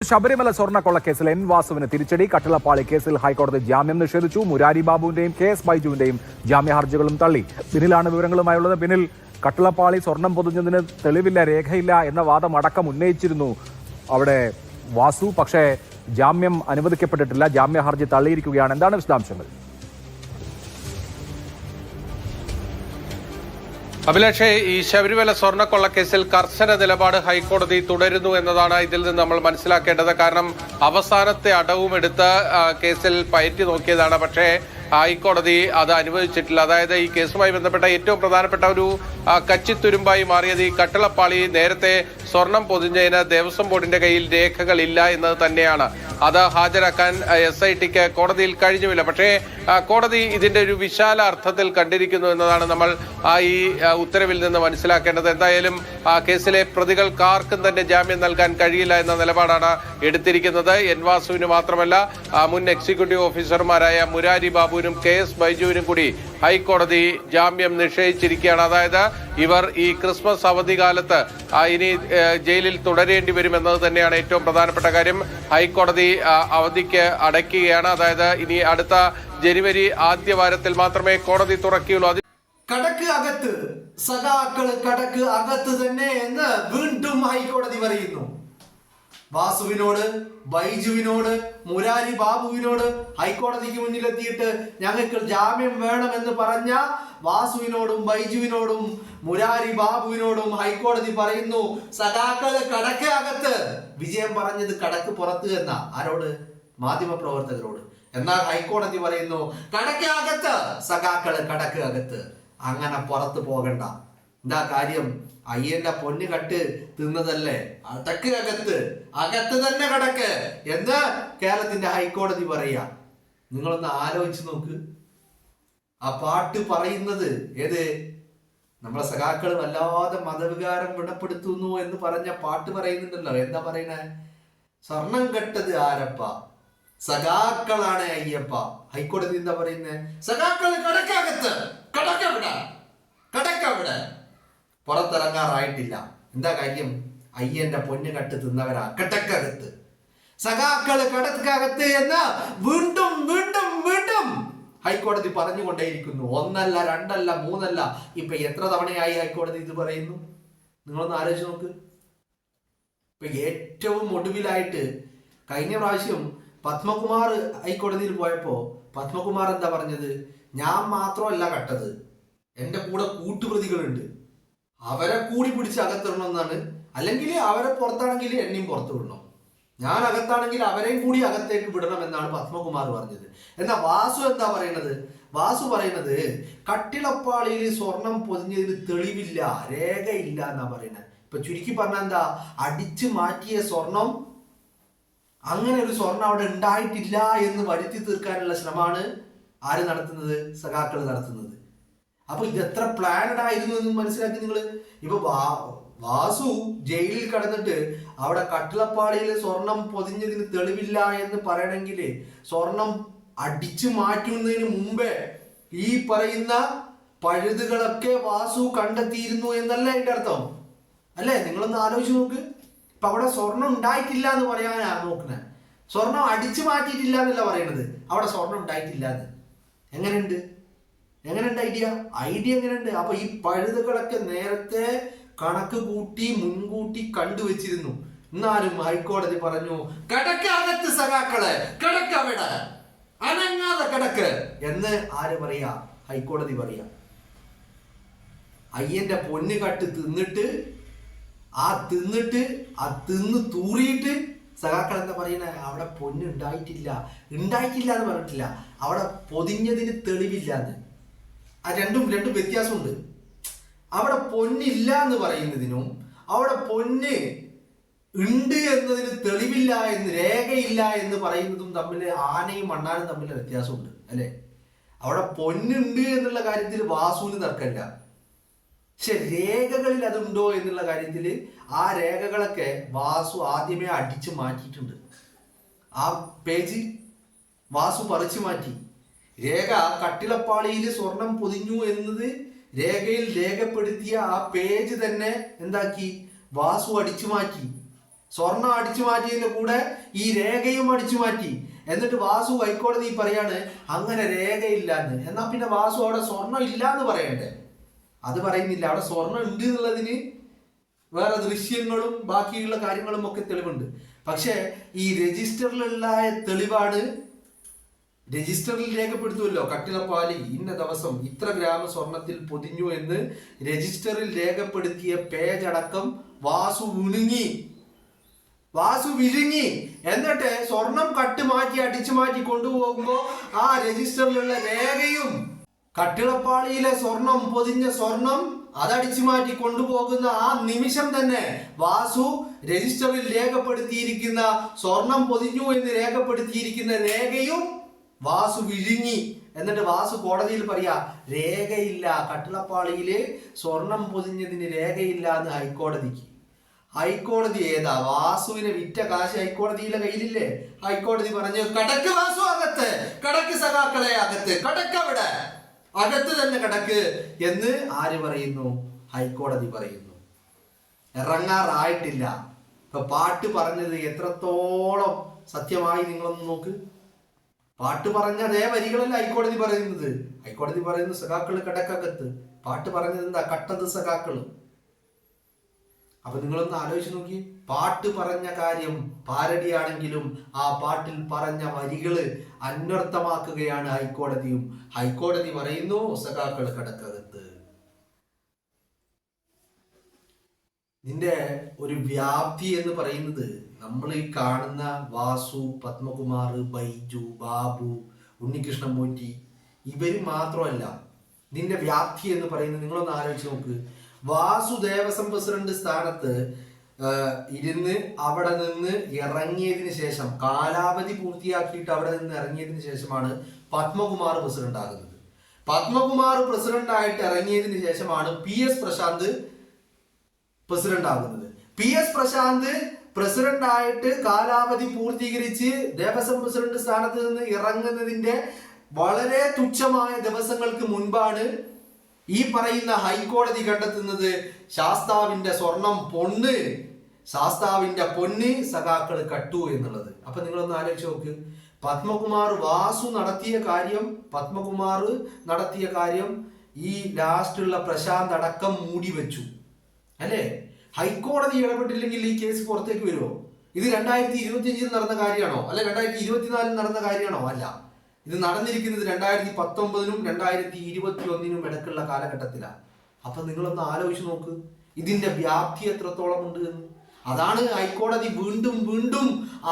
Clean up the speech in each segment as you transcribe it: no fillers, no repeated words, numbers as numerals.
Sabarimala സ്വർണ്ണക്കൊള്ളക്കേസിൽ N വാസുവിന് തിരിച്ചടി. കട്ടിളപ്പാളി കേസിൽ ഹൈക്കോടതി ജാമ്യം നിഷേധിച്ചു. മുരാരി ബാബുവിന്റെയും KS ബൈജുവിന്റെയും ജാമ്യ ഹർജികളും തള്ളി. ബിനിലാണ് വിവരങ്ങളുമായുള്ളത്. ബിനിൽ, കട്ടിളപ്പാളി സ്വർണം പൊതിഞ്ഞതിന് തെളിവില്ല, രേഖയില്ല എന്ന വാദം അടക്കം ഉന്നയിച്ചിരുന്നു അവിടെ വാസു. പക്ഷേ ജാമ്യം അനുവദിക്കപ്പെട്ടിട്ടില്ല, ജാമ്യ ഹർജി തള്ളിയിരിക്കുകയാണ്. എന്താണ് വിശദാംശങ്ങൾ? അഭിലാഷേ, ഈ ശബരിമല സ്വർണ്ണക്കൊള്ളക്കേസിൽ കർശന നിലപാട് ഹൈക്കോടതി തുടരുന്നു എന്നതാണ് ഇതിൽ നിന്ന് നമ്മൾ മനസ്സിലാക്കേണ്ടത്. കാരണം അവസാനത്തെ അടവും എടുത്ത് കേസിൽ പയറ്റി നോക്കിയതാണ്. പക്ഷേ ഹൈക്കോടതി അത് അനുവദിച്ചിട്ടില്ല. അതായത് ഈ കേസുമായി ബന്ധപ്പെട്ട ഏറ്റവും പ്രധാനപ്പെട്ട ഒരു കച്ചിത്തുരുമ്പായി മാറിയത് ഈ കട്ടിളപ്പാളി നേരത്തെ സ്വർണം പൊതിഞ്ഞതിന് ദേവസ്വം ബോർഡിന്റെ കയ്യിൽ രേഖകളില്ല എന്നത് തന്നെയാണ്. അത് ഹാജരാക്കാൻ SITക്ക് കോടതിയിൽ കഴിഞ്ഞുമില്ല. പക്ഷേ കോടതി ഇതിന്റെ ഒരു വിശാല അർത്ഥത്തിൽ കണ്ടിരിക്കുന്നു എന്നതാണ് നമ്മൾ ഈ ഉത്തരവിൽ നിന്ന് മനസ്സിലാക്കേണ്ടത്. എന്തായാലും കേസിലെ പ്രതികൾക്ക് ആർക്കും തന്നെ ജാമ്യം നൽകാൻ കഴിയില്ല എന്ന നിലപാടാണ് എടുത്തിരിക്കുന്നത്. എൻ വാസുവിന് മാത്രമല്ല, മുൻ എക്സിക്യൂട്ടീവ് ഓഫീസർമാരായ മുരാരി ബാബുവിനും KS ബൈജുവിനും കൂടി ഹൈക്കോടതി ജാമ്യം നിഷേധിച്ചിരിക്കുകയാണ്. അതായത് ഇവർ ഈ ക്രിസ്മസ് അവധികാലത്ത് ഇനി ജയിലിൽ തുടരേണ്ടി വരുമെന്നത് തന്നെയാണ് ഏറ്റവും പ്രധാനപ്പെട്ട കാര്യം. ഹൈക്കോടതി അവധിക്ക് അടയ്ക്കുകയാണ്. അതായത് ഇനി അടുത്ത ജനുവരി ആദ്യ വാരത്തിൽ മാത്രമേ കോടതി തുറക്കുകയുള്ളൂ. കടക്ക് അകത്ത് സഖാക്കള് കടക്ക് അകത്ത് തന്നെ എന്ന് വീണ്ടും ഹൈക്കോടതി പറയുന്നു. വാസുവിനോട്, ബൈജുവിനോട്, മുരാരി ബാബുവിനോട് ഹൈക്കോടതിക്ക് മുന്നിലെത്തിയിട്ട് ഞങ്ങൾക്ക് ജാമ്യം വേണമെന്ന് പറഞ്ഞ വാസുവിനോടും ബൈജുവിനോടും മുരാരി ബാബുവിനോടും ഹൈക്കോടതി പറയുന്നു സഖാക്കള് കടക്ക് അകത്ത്. വിജയം പറഞ്ഞത് കടക്ക് പുറത്ത് എന്ന ആരോട്? മാധ്യമപ്രവർത്തകരോട്. എന്നാൽ ഹൈക്കോടതി പറയുന്നു കടക്ക് അകത്ത്, സഖാക്കള് കടക്ക് അകത്ത്. അങ്ങനെ പുറത്ത് പോകണ്ട. എന്താ കാര്യം? അയ്യന്റെ പൊന്ന് കട്ട് തിന്നതല്ലേ, അടക്ക് അകത്ത്, അകത്ത് തന്നെ കടക്ക് എന്ന് കേരളത്തിന്റെ ഹൈക്കോടതി പറയാ. നിങ്ങളൊന്ന് ആലോചിച്ച് നോക്ക്. ആ പാട്ട് പറയുന്നത് ഏത്? നമ്മളെ സഖാക്കൾ വല്ലാതെ മതവികാരം വ്രണപ്പെടുത്തുന്നു എന്ന് പറഞ്ഞ പാട്ട് പറയുന്നുണ്ടല്ലോ. എന്താ പറയണേ? സ്വർണം കെട്ടത് ആരപ്പ? സഖാക്കളാണ് അയ്യപ്പ. ഹൈക്കോടതി എന്താ പറയുന്നത്? സഖാക്കള് കടക്കകത്ത്, കടക്കവിടെ, കടക്കവിടെ. പുറത്തിറങ്ങാറായിട്ടില്ല. എന്താ കാര്യം? അയ്യന്റെ പൊന്ന് കട്ട് തിന്നവരാ കടക്കകത്ത്. സഖാക്കള് കടക്കകത്ത് എന്ന് വീണ്ടും വീണ്ടും വീണ്ടും ഹൈക്കോടതി പറഞ്ഞുകൊണ്ടേയിരിക്കുന്നു. ഒന്നല്ല, രണ്ടല്ല, മൂന്നല്ല. ഇപ്പൊ എത്ര തവണയായി ഹൈക്കോടതി ഇത് പറയുന്നു? നിങ്ങളൊന്ന് ആലോചിച്ച് നോക്ക്. ഇപ്പൊ ഏറ്റവും ഒടുവിലായിട്ട് കഴിഞ്ഞ പ്രാവശ്യം പത്മകുമാർ ഹൈക്കോടതിയിൽ പോയപ്പോ പത്മകുമാർ എന്താ പറഞ്ഞത്? ഞാൻ മാത്രമല്ല കട്ടത്, എന്റെ കൂടെ കൂട്ടുപ്രതികളുണ്ട്, അവരെ കൂടി പിടിച്ച് അകത്തിടണമെന്നാണ്. അല്ലെങ്കിൽ അവരെ പുറത്താണെങ്കിൽ എന്നെയും പുറത്തു വിടണം, ഞാൻ അകത്താണെങ്കിൽ അവരെയും കൂടി അകത്തേക്ക് വിടണം എന്നാണ് പത്മകുമാർ പറഞ്ഞത്. എന്നാൽ വാസു എന്താ പറയുന്നത്? വാസു പറയുന്നത് കട്ടിളപ്പാളിയിൽ സ്വർണം പൊതിഞ്ഞതിന് തെളിവില്ല, രേഖയില്ല എന്നാ പറയുന്നത്. ഇപ്പൊ ചുരുക്കി പറഞ്ഞാൽ എന്താ? അടിച്ചു മാറ്റിയ സ്വർണം, അങ്ങനെ ഒരു സ്വർണം അവിടെ ഉണ്ടായിട്ടില്ല എന്ന് വരുത്തി തീർക്കാനുള്ള ശ്രമമാണ് ആര് നടത്തുന്നത്? സഖാക്കൾ നടത്തുന്നത്. അപ്പൊ ഇത് എത്ര പ്ലാനഡ് ആയിരുന്നു എന്ന് മനസ്സിലാക്കി നിങ്ങൾ. ഇപ്പൊ വാസു ജയിലിൽ കടന്നിട്ട് അവിടെ കട്ടിളപ്പാളിയിൽ സ്വർണം പൊതിഞ്ഞതിന് തെളിവില്ല എന്ന് പറയണമെങ്കിൽ സ്വർണം അടിച്ചു മാറ്റുന്നതിന് മുമ്പേ ഈ പറയുന്ന പഴുതുകളൊക്കെ വാസു കണ്ടെത്തിയിരുന്നു എന്നല്ല അതിന്റെ അർത്ഥം, അല്ലേ? നിങ്ങളൊന്ന് ആലോചിച്ച് നോക്ക്. ഇപ്പൊ അവിടെ സ്വർണം ഉണ്ടായിട്ടില്ല എന്ന് പറയാനാ നോക്കുന്നത്. സ്വർണം അടിച്ചു മാറ്റിയിട്ടില്ല എന്നല്ല പറയണത്, അവിടെ സ്വർണം ഉണ്ടായിട്ടില്ല എന്ന്. എങ്ങനെയുണ്ട് ഐഡിയ എങ്ങനെയുണ്ട്? അപ്പൊ ഈ പഴുതുകളൊക്കെ നേരത്തെ കണക്ക് കൂട്ടി മുൻകൂട്ടി കണ്ടുവച്ചിരുന്നു. എന്നാലും ഹൈക്കോടതി പറഞ്ഞു കടക്കകത്ത് സഖാക്കള്, കടക്കവിടെ, അനങ്ങാതെ കടക്ക് എന്ന് ആര് പറയാ? ഹൈക്കോടതി പറയാ. അയ്യന്റെ പൊന്ന് കട്ട് തിന്നിട്ട് ആ തിന്ന് തൂറിയിട്ട് സഖാക്കൾ എന്താ പറയുന്നത്? അവിടെ പൊന്ന് ഉണ്ടായിട്ടില്ല എന്ന് പറഞ്ഞിട്ടില്ല, അവിടെ പൊതിഞ്ഞതിന് തെളിവില്ല എന്ന്. ആ രണ്ടും വ്യത്യാസമുണ്ട്. അവിടെ പൊന്നില്ല എന്ന് പറയുന്നതിനും അവിടെ പൊന്ന് ഉണ്ട് എന്നതിന് തെളിവില്ല എന്ന്, രേഖയില്ല എന്ന് പറയുന്നതും തമ്മിൽ ആനയും മണ്ണാനും തമ്മിൽ വ്യത്യാസമുണ്ട്, അല്ലെ? അവിടെ പൊന്നുണ്ട് എന്നുള്ള കാര്യത്തിൽ വാസുവിന് തർക്കമില്ല. പക്ഷെ രേഖകളിൽ അതുണ്ടോ എന്നുള്ള കാര്യത്തിൽ ആ രേഖകളൊക്കെ വാസു ആദ്യമേ അടിച്ചു മാറ്റിയിട്ടുണ്ട്. ആ പേജ് വാസു പറിച്ചു മാറ്റി. രേഖ കട്ടിളപ്പാളിയിൽ സ്വർണം പൊതിഞ്ഞു എന്നത് രേഖയിൽ രേഖപ്പെടുത്തിയ ആ പേജ് തന്നെ എന്താക്കി? വാസു അടിച്ചു മാറ്റി. സ്വർണം അടിച്ചു മാറ്റിയതിന്റെ കൂടെ ഈ രേഖയും അടിച്ചു മാറ്റി. എന്നിട്ട് വാസു ഹൈക്കോടതി പറയാണ് അങ്ങനെ രേഖയില്ലാന്ന്. എന്നാ പിന്നെ വാസു അവിടെ സ്വർണം ഇല്ലാന്ന് പറയണ്ടേ? അത് പറയുന്നില്ല. അവിടെ സ്വർണം ഉണ്ട് എന്നുള്ളതിന് വേറെ ദൃശ്യങ്ങളും ബാക്കിയുള്ള കാര്യങ്ങളും ഒക്കെ തെളിവുണ്ട്. പക്ഷെ ഈ രജിസ്റ്ററിലുള്ള തെളിവാണ്. രജിസ്റ്ററിൽ രേഖപ്പെടുത്തുമല്ലോ, കട്ടിളപ്പാലി ഇന്ന ദിവസം ഇത്ര ഗ്രാം സ്വർണത്തിൽ പൊതിഞ്ഞു എന്ന് രജിസ്റ്ററിൽ രേഖപ്പെടുത്തിയ പേജ് അടക്കം വാസു വിഴുങ്ങി. എന്നിട്ട് സ്വർണം കട്ട് മാറ്റി അടിച്ചു മാറ്റി കൊണ്ടുപോകുമ്പോ ആ രജിസ്റ്ററിലുള്ള രേഖയും കട്ടിളപ്പാളിയിലെ സ്വർണം പൊതിഞ്ഞ സ്വർണം അതടിച്ചു മാറ്റി കൊണ്ടുപോകുന്ന ആ നിമിഷം തന്നെ വാസു രജിസ്റ്ററിൽ രേഖപ്പെടുത്തിയിരിക്കുന്ന സ്വർണം പൊതിഞ്ഞു എന്ന് രേഖപ്പെടുത്തിയിരിക്കുന്ന രേഖയും വാസു വിഴുങ്ങി. എന്നിട്ട് വാസു കോടതിയിൽ പറയാ രേഖയില്ല, കട്ടിളപ്പാളിയില് സ്വർണം പൊതിഞ്ഞതിന് രേഖയില്ല എന്ന് ഹൈക്കോടതി ഏതാ? വാസുവിനെ വിറ്റ കാശ് ഹൈക്കോടതിയിലെ കയ്യിലില്ലേ? ഹൈക്കോടതി പറഞ്ഞു കടക്ക് വാസു അകത്ത്, കടക്ക് സഖാക്കളെ അകത്ത്, കടക്കവിടെ അകത്ത് തന്നെ കടക്ക് എന്ന് ആര് പറയുന്നു? ഹൈക്കോടതി പറയുന്നു. ഇറങ്ങാറായിട്ടില്ല. ഇപ്പൊ പാട്ട് പറഞ്ഞത് എത്രത്തോളം സത്യമായി നിങ്ങളൊന്ന് നോക്ക്. പാട്ട് പറഞ്ഞ അതേ വരികളല്ല ഹൈക്കോടതി പറയുന്നത്. ഹൈക്കോടതി പറയുന്നു സഖാക്കള് കടക്കകത്ത്. പാട്ട് പറഞ്ഞത് എന്താ? കട്ടത് സഖാക്കള്. അപ്പൊ നിങ്ങളൊന്ന് ആലോചിച്ച് നോക്കി. പാട്ട് പറഞ്ഞ കാര്യം പാരടിയാണെങ്കിലും ആ പാട്ടിൽ പറഞ്ഞ വരികള് അന്വർത്ഥമാക്കുകയാണ് ഹൈക്കോടതിയും. ഹൈക്കോടതി പറയുന്നു സഖാക്കള് കടക്കകത്ത്. ഇതിന്റെ ഒരു വ്യാപ്തി എന്ന് പറയുന്നത് നമ്മൾ ഈ കാണുന്ന വാസു, പത്മകുമാർ, ബൈജു, ബാബു, ഉണ്ണികൃഷ്ണൻ പോറ്റി ഇവര് മാത്രമല്ല. ഇതിന്റെ വ്യാപ്തി എന്ന് പറയുന്നത് നിങ്ങളൊന്ന് ആലോചിച്ച് നോക്ക്. വാസു ദേവസ്വം പ്രസിഡന്റ് സ്ഥാനത്ത് ഇരുന്ന് അവിടെ നിന്ന് ഇറങ്ങിയതിന് ശേഷം, കാലാവധി പൂർത്തിയാക്കിയിട്ട് അവിടെ നിന്ന് ഇറങ്ങിയതിന് ശേഷമാണ് പത്മകുമാർ പ്രസിഡന്റ് ആകുന്നത്. പത്മകുമാർ പ്രസിഡന്റ് ആയിട്ട് ഇറങ്ങിയതിന് ശേഷമാണ് PS പ്രശാന്ത് പ്രസിഡന്റ് ആകുന്നത്. PS പ്രശാന്ത് പ്രസിഡന്റ് ആയിട്ട് കാലാവധി പൂർത്തീകരിച്ച് ദേവസ്വം പ്രസിഡന്റ് സ്ഥാനത്ത് നിന്ന് ഇറങ്ങുന്നതിന്റെ വളരെ തുച്ഛമായ ദിവസങ്ങൾക്ക് മുൻപാണ് ഈ പറയുന്ന ഹൈക്കോടതി കണ്ടെത്തുന്നത് ശാസ്താവിന്റെ സ്വർണം ശാസ്താവിന്റെ പൊന്ന് സഖാക്കള് കട്ടു എന്നുള്ളത്. അപ്പൊ നിങ്ങളൊന്ന് ആലോചിച്ച് നോക്ക്. പത്മകുമാർ നടത്തിയ കാര്യം ഈ ലാസ്റ്റുള്ള പ്രശാന്ത് അടക്കം മൂടി വെച്ചു അല്ലേ? ഹൈക്കോടതി ഇടപെട്ടില്ലെങ്കിൽ ഈ കേസ് പുറത്തേക്ക് വരുമോ? ഇത് 2025 നടന്ന കാര്യമാണോ? അല്ല 2024 നടന്ന കാര്യമാണോ? അല്ല. ഇത് നടന്നിരിക്കുന്നത് 2019 2021 ഇടക്കുള്ള കാലഘട്ടത്തിലാണ്. അപ്പൊ നിങ്ങളൊന്ന് ആലോചിച്ച് നോക്ക് ഇതിന്റെ വ്യാപ്തി എത്രത്തോളം ഉണ്ട് എന്ന്. അതാണ് ഹൈക്കോടതി വീണ്ടും വീണ്ടും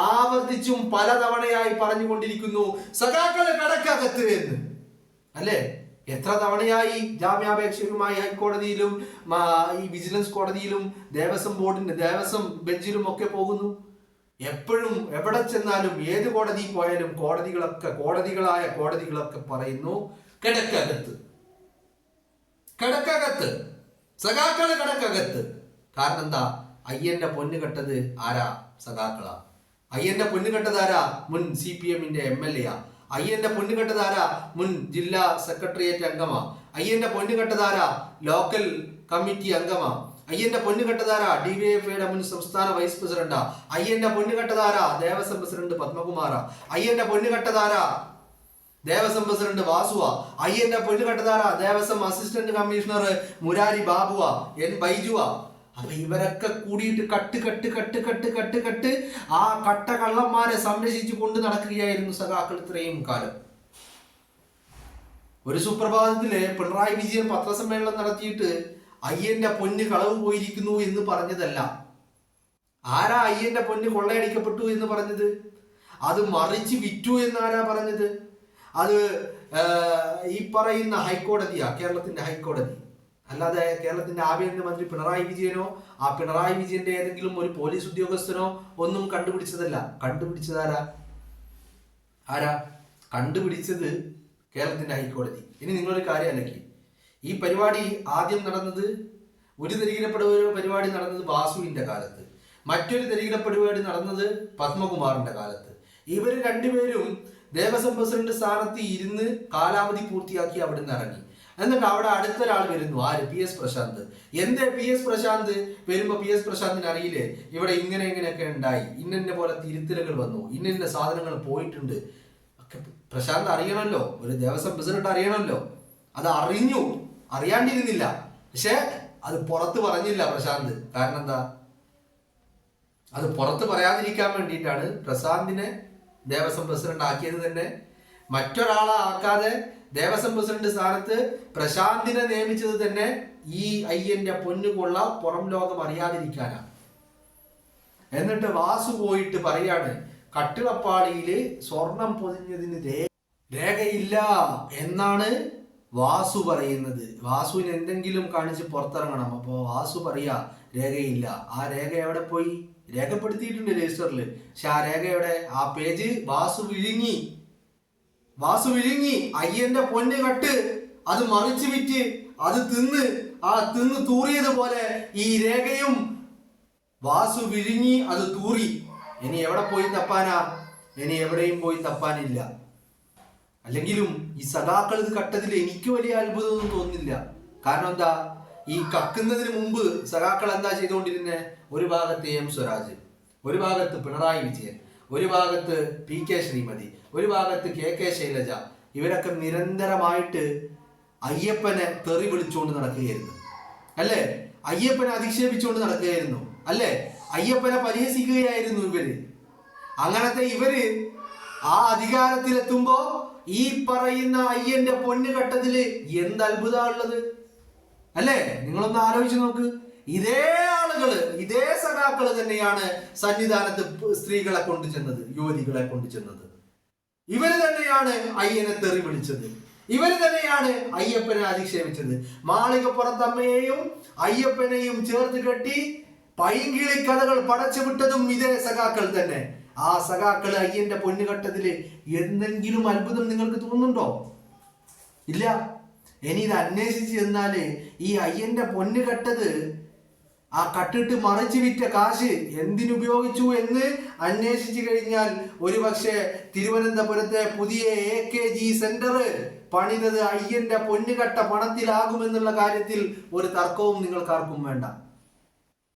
ആവർത്തിച്ചും പലതവണയായി പറഞ്ഞുകൊണ്ടിരിക്കുന്നു സഖാക്കളെ കടക്കകത്ത് എന്ന്. അല്ലേ? എത്ര തവണയായി ജാമ്യാപേക്ഷയുമായി ഹൈക്കോടതിയിലും ഈ വിജിലൻസ് കോടതിയിലും ദേവസ്വം ബെഞ്ചിലും ഒക്കെ പോകുന്നു. എപ്പോഴും എവിടെ ചെന്നാലും ഏത് കോടതി പോയാലും കോടതികളായ കോടതികളൊക്കെ പറയുന്നു കിടക്കകത്ത് സഖാക്കള് കിടക്കകത്ത്. കാരണം എന്താ? അയ്യന്റെ പൊന്ന് കെട്ടത് ആരാ? സഖാക്കളാ. അയ്യന്റെ പൊന്ന് കെട്ടത് ആരാ? മുൻ CPM-ന്റെ MLA. അയ്യന്റെ പൊന്ന് കെട്ടത് ആരാ? മുൻ ജില്ലാ സെക്രട്ടേറിയറ്റ് അംഗമാ. അയ്യന്റെ പൊന്ന് കെട്ടത് ആരാ? Local committee അംഗമാ. അയ്യന്റെ പൊന്ന് കെട്ടതാരാ? DYFIയുടെ മുൻ സംസ്ഥാന വൈസ് പ്രസിഡന്റാ. അയ്യന്റെ പൊന്ന് കെട്ടതാരാ? ദേവസ്വം പ്രസിഡന്റ് പത്മകുമാറാ. അയ്യന്റെ പൊന്ന് കെട്ടതാരാ? ദേവസ്വം പ്രസിഡന്റ് വാസുവാ. അയ്യന്റെ പൊന്ന് കെട്ടതാരാ? ദേവസ്വം അസിസ്റ്റന്റ് കമ്മീഷണർ മുരാരി ബാബുവാ, ബൈജുവാ. അപ്പൊ ഇവരൊക്കെ കൂടിയിട്ട് കട്ട് ആ കള്ളന്മാരെ സംരക്ഷിച്ചു കൊണ്ട് നടക്കുകയായിരുന്നു സഖാക്കൾ ഇത്രയും കാലം. ഒരു സുപ്രഭാതത്തില് പിണറായി വിജയൻ പത്രസമ്മേളനം നടത്തിയിട്ട് അയ്യന്റെ പൊന്ന് കളവ് പോയിരിക്കുന്നു എന്ന് പറഞ്ഞതല്ല. ആരാ അയ്യന്റെ പൊന്ന് കൊള്ളയടിക്കപ്പെട്ടു എന്ന് പറഞ്ഞത്? അത് മറിച്ച് വിറ്റു എന്നാരാ പറഞ്ഞത്? അത് ഈ പറയുന്ന ഹൈക്കോടതിയാ, കേരളത്തിന്റെ ഹൈക്കോടതി. അല്ലാതെ കേരളത്തിന്റെ ആഭ്യന്തരമന്ത്രി പിണറായി വിജയനോ ആ പിണറായി വിജയന്റെ ഏതെങ്കിലും ഒരു പോലീസ് ഉദ്യോഗസ്ഥനോ ഒന്നും കണ്ടുപിടിച്ചതല്ല. കണ്ടുപിടിച്ചതാരാ? കണ്ടുപിടിച്ചത് കേരളത്തിന്റെ ഹൈക്കോടതി. ഇനി നിങ്ങളൊരു കാര്യം അല്ലെങ്കിൽ ഈ പരിപാടി ആദ്യം നടന്നത്, ഒരു തെരുകിലപ്പെടുക പരിപാടി നടന്നത് വാസുവിന്റെ കാലത്ത്, മറ്റൊരു തെരുകിലപ്പെടുപാടി നടന്നത് പത്മകുമാറിന്റെ കാലത്ത്. ഇവർ രണ്ടുപേരും ദേവസ്വം പ്രസിഡന്റ് സ്ഥാനത്ത് ഇരുന്ന് കാലാവധി പൂർത്തിയാക്കി അവിടുന്ന് ഇറങ്ങി. എന്നിട്ട് അവിടെ അടുത്തൊരാൾ വരുന്നു, ആര്? P S Prashant. എന്തേ പി എസ് പ്രശാന്ത് വരുമ്പോ പി എസ് പ്രശാന്തിന് അറിയില്ലേ ഇവിടെ ഇങ്ങനെയൊക്കെ ഉണ്ടായി, ഇന്ന പോലെ തിരുത്തലുകൾ വന്നു, ഇന്ന സാധനങ്ങൾ പോയിട്ടുണ്ട് ഒക്കെ പ്രശാന്ത് അറിയണമല്ലോ, ഒരു ദേവസ്വം പ്രസിഡന്റ് അറിയണമല്ലോ. അത് അറിയാണ്ടിരുന്നില്ല, പക്ഷെ അത് പുറത്ത് പറഞ്ഞില്ല പ്രശാന്ത്. കാരണം എന്താ? അത് പുറത്ത് പറയാതിരിക്കാൻ വേണ്ടിയിട്ടാണ് പ്രശാന്തിനെ ദേവസ്വം പ്രസിഡന്റ് ആക്കിയത് തന്നെ. മറ്റൊരാളെ ആക്കാതെ ദേവസ്വം പ്രസിഡന്റ് സ്ഥാനത്ത് പ്രശാന്തിനെ നിയമിച്ചത് തന്നെ ഈ അയ്യന്റെ പൊന്നുകൊള്ള പുറം ലോകം അറിയാതിരിക്കാനാണ്. എന്നിട്ട് വാസു പോയിട്ട് പറയാണ് കട്ടിളപ്പാളിയില് സ്വർണം പൊതിഞ്ഞതിന് രേഖയില്ല എന്നാണ് വാസു പറയുന്നത്. വാസുവിന് എന്തെങ്കിലും കാണിച്ച് പുറത്തിറങ്ങണം. അപ്പോ വാസു പറയാ രേഖയില്ല. ആ രേഖ എവിടെ പോയി? രേഖപ്പെടുത്തിയിട്ടുണ്ട് രജിസ്റ്ററിൽ, പക്ഷെ ആ രേഖ എവിടെ? ആ പേജ് വാസു വിഴുങ്ങി. അയ്യന്റെ പൊന്ന് കട്ട് അത് മറിച്ച് വിറ്റ് അത് തിന്ന് തൂറിയതുപോലെ ഈ രേഖയും വാസു വിഴുങ്ങി, അത് തൂറി. ഇനി എവിടെ പോയി തപ്പാനാ? ഇനി എവിടെയും പോയി തപ്പാനില്ല. അല്ലെങ്കിലും ഈ സഖാക്കൾ ഇത് കട്ടതിൽ എനിക്ക് വലിയ അത്ഭുതമൊന്നും തോന്നുന്നില്ല. കാരണം എന്താ? ഈ കക്കുന്നതിന് മുമ്പ് സഖാക്കൾ എന്താ ചെയ്തുകൊണ്ടിരുന്നത്? ഒരു ഭാഗത്ത് എം സ്വരാജ്, ഒരു ഭാഗത്ത് പിണറായി വിജയൻ, ഒരു ഭാഗത്ത് പി കെ ശ്രീമതി, ഒരു ഭാഗത്ത് കെ കെ ശൈലജ. ഇവരൊക്കെ നിരന്തരമായിട്ട് അയ്യപ്പനെ തെറി വിളിച്ചുകൊണ്ട് നടക്കുകയായിരുന്നു, അല്ലേ? അയ്യപ്പനെ അധിക്ഷേപിച്ചുകൊണ്ട് നടക്കുകയായിരുന്നു, അല്ലേ? അയ്യപ്പനെ പരിഹസിക്കുകയായിരുന്നു ഇവര്. അങ്ങനത്തെ ഇവര് ആ അധികാരത്തിലെത്തുമ്പോ ഈ പറയുന്ന അയ്യന്റെ പൊന്നുകെട്ടതില് എന്ത് അത്ഭുതമുള്ളത്, അല്ലേ? നിങ്ങളൊന്ന് ആലോചിച്ച് നോക്ക്. ഇതേ ആളുകള്, ഇതേ സഖാക്കള് തന്നെയാണ് സന്നിധാനത്ത് സ്ത്രീകളെ കൊണ്ടു ചെന്നത്, യുവതികളെ കൊണ്ടു ചെന്നത്. ഇവര് തന്നെയാണ് അയ്യനെ തെറി വിളിച്ചത്, ഇവര് തന്നെയാണ് അയ്യപ്പനെ അധിക്ഷേപിച്ചത്. മാളികപ്പുറത്തമ്മയെയും അയ്യപ്പനെയും ചേർത്ത് കെട്ടി പൈങ്കിളി കഥകൾ പടച്ചു വിട്ടതും ഇതേ സഖാക്കൾ തന്നെ. ആ സഖാക്കള് അയ്യന്റെ പൊന്നുകെട്ടതില് എന്തെങ്കിലും അത്ഭുതം നിങ്ങൾക്ക് തോന്നുന്നുണ്ടോ? ഇല്ല. ഇനി ഇത് അന്വേഷിച്ച് ചെന്നാല് ഈ അയ്യന്റെ പൊന്നുകെട്ടത്, ആ കട്ടിട്ട് മറിച്ച് വിറ്റ കാശ് എന്തിനുപയോഗിച്ചു എന്ന് അന്വേഷിച്ചു കഴിഞ്ഞാൽ ഒരുപക്ഷെ തിരുവനന്തപുരത്തെ പുതിയ AKG സെന്റർ പണിതത് അയ്യന്റെ പൊന്നുകെട്ട പണത്തിലാകുമെന്നുള്ള കാര്യത്തിൽ ഒരു തർക്കവും നിങ്ങൾക്കാർക്കും വേണ്ട.